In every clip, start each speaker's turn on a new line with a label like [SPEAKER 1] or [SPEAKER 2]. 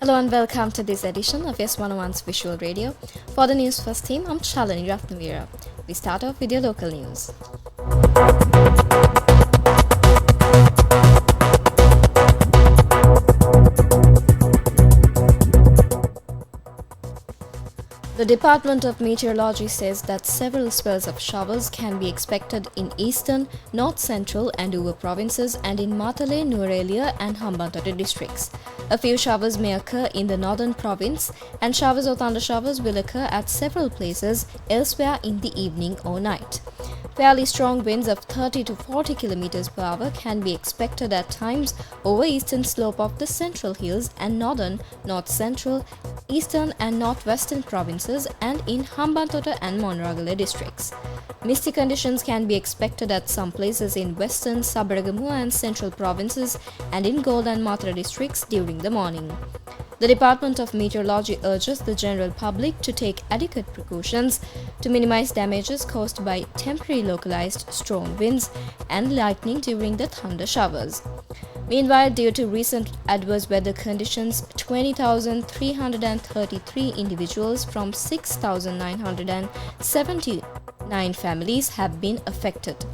[SPEAKER 1] Hello and welcome to this edition of YES101's Visual Radio. For the News First team, I'm Shalini Ratnavira. We start off with your local news. The Department of Meteorology says that several spells of showers can be expected in eastern, north central and Uva provinces and in Matale, Nuwara and Hambantota districts. A few showers may occur in the northern province and showers or thundershowers will occur at several places elsewhere in the evening or night. Fairly strong winds of 30 to 40 km per hour can be expected at times over eastern slope of the central hills and northern, north central, eastern and northwestern provinces and in Hambantota and Monragala districts. Misty conditions can be expected at some places in western, Sabaragamuwa and central provinces and in Gold and Matra districts during the morning. The Department of Meteorology urges the general public to take adequate precautions to minimize damages caused by temporary localized strong winds and lightning during the thunder showers. Meanwhile, due to recent adverse weather conditions, 20,333 individuals from 6,979 families have been affected.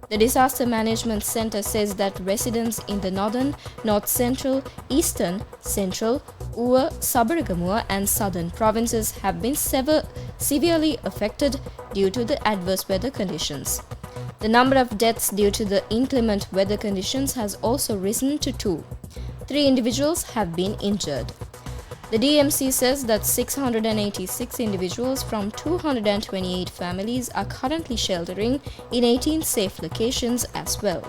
[SPEAKER 1] The Disaster Management Center says that residents in the northern, north central, eastern, central, Uva, Sabaragamuwa and southern provinces have been severely affected due to the adverse weather conditions. The number of deaths due to the inclement weather conditions has also risen to 2. 3 individuals have been injured. The DMC says that 686 individuals from 228 families are currently sheltering in 18 safe locations as well.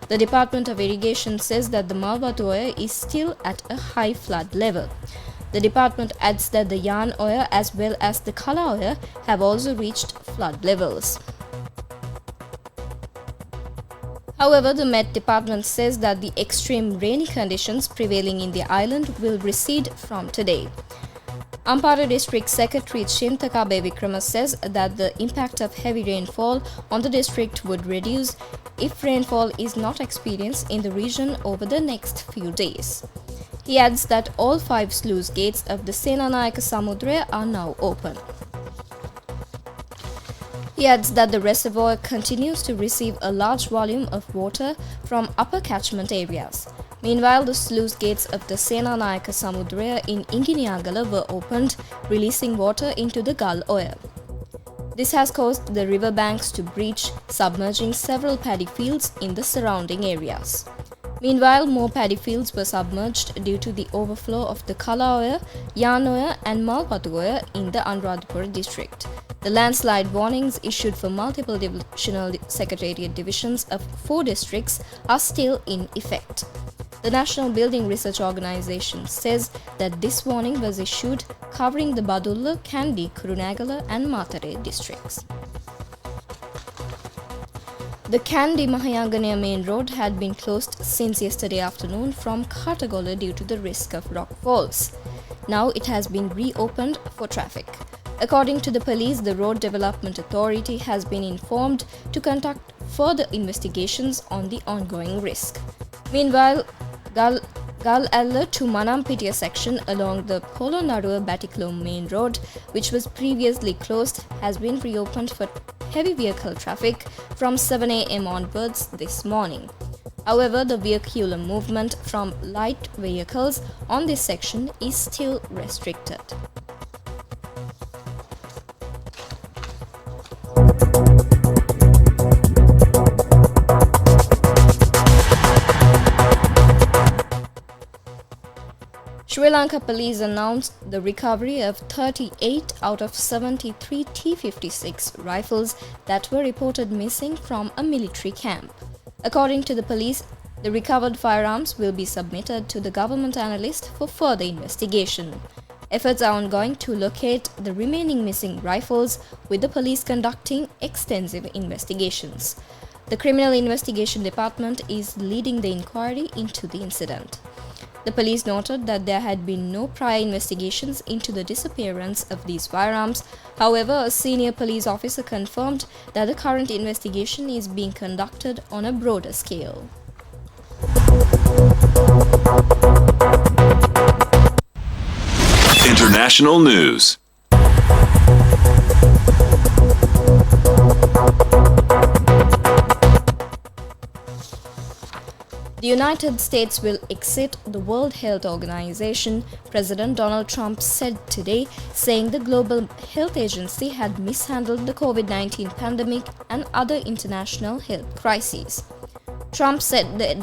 [SPEAKER 1] The Department of Irrigation says that the Malwatu is still at a high flood level. The department adds that the Yan Oya as well as the Kala Oya have also reached flood levels. However, the Met Department says that the extreme rainy conditions prevailing in the island will recede from today. Ampara District Secretary Chintakabe Vikrama says that the impact of heavy rainfall on the district would reduce if rainfall is not experienced in the region over the next few days. He adds that all 5 sluice gates of the Senanayaka Samudra are now open. He adds that the reservoir continues to receive a large volume of water from upper catchment areas. Meanwhile, the sluice gates of the Senanayaka Samudra in Inginiagala were opened, releasing water into the Gull Oya. This has caused the river banks to breach, submerging several paddy fields in the surrounding areas. Meanwhile, more paddy fields were submerged due to the overflow of the Kala Oya, Yan Oya and Malwatu Oya in the Anuradhapura district. The landslide warnings issued for multiple divisional secretariat divisions of 4 districts are still in effect. The National Building Research Organization says that this warning was issued covering the Badulla, Kandy, Kurunagala and Matare districts. The Kandy Mahayangana main road had been closed since yesterday afternoon from Katagola due to the risk of rock falls. Now it has been reopened for traffic. According to the police, the Road Development Authority has been informed to conduct further investigations on the ongoing risk. Meanwhile, Gal Alla to Manampitiya section along the Polo Narua Batiklo main road, which was previously closed, has been reopened for heavy vehicle traffic from 7 a.m. onwards this morning. However, the vehicular movement from light vehicles on this section is still restricted. Sri Lanka police announced the recovery of 38 out of 73 T-56 rifles that were reported missing from a military camp. According to the police, the recovered firearms will be submitted to the government analyst for further investigation. Efforts are ongoing to locate the remaining missing rifles, with the police conducting extensive investigations. The Criminal Investigation Department is leading the inquiry into the incident. The police noted that there had been no prior investigations into the disappearance of these firearms. However, a senior police officer confirmed that the current investigation is being conducted on a broader scale.
[SPEAKER 2] international news.
[SPEAKER 1] The United States will exit the World Health Organization, President Donald Trump said today, saying the Global Health Agency had mishandled the COVID-19 pandemic and other international health crises. Trump said the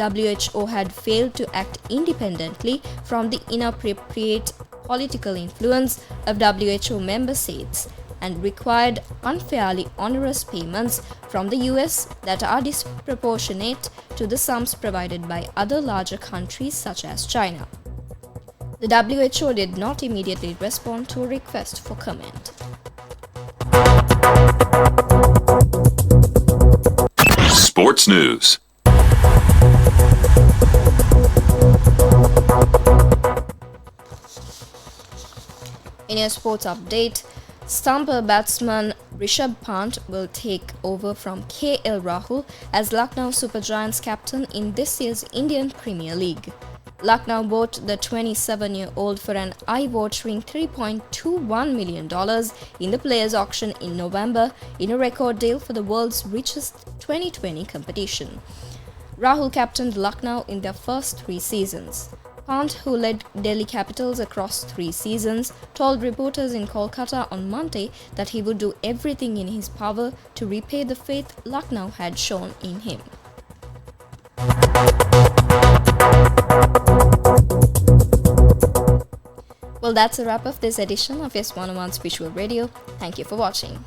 [SPEAKER 1] WHO had failed to act independently from the inappropriate political influence of WHO member states and required unfairly onerous payments from the US that are disproportionate to the sums provided by other larger countries such as China. The WHO did not immediately respond to a request for comment.
[SPEAKER 2] Sports news.
[SPEAKER 1] In a sports update, stumper batsman Rishabh Pant will take over from KL Rahul as Lucknow Super Giants captain in this year's Indian Premier League. Lucknow bought the 27-year-old for an eye-watering $3.21 million in the players' auction in November in a record deal for the world's richest 2020 competition. Rahul captained Lucknow in their first 3 seasons. Pant, who led Delhi Capitals across 3 seasons, told reporters in Kolkata on Monday that he would do everything in his power to repay the faith Lucknow had shown in him. Well, that's a wrap of this edition of YES101's Visual Radio. Thank you for watching.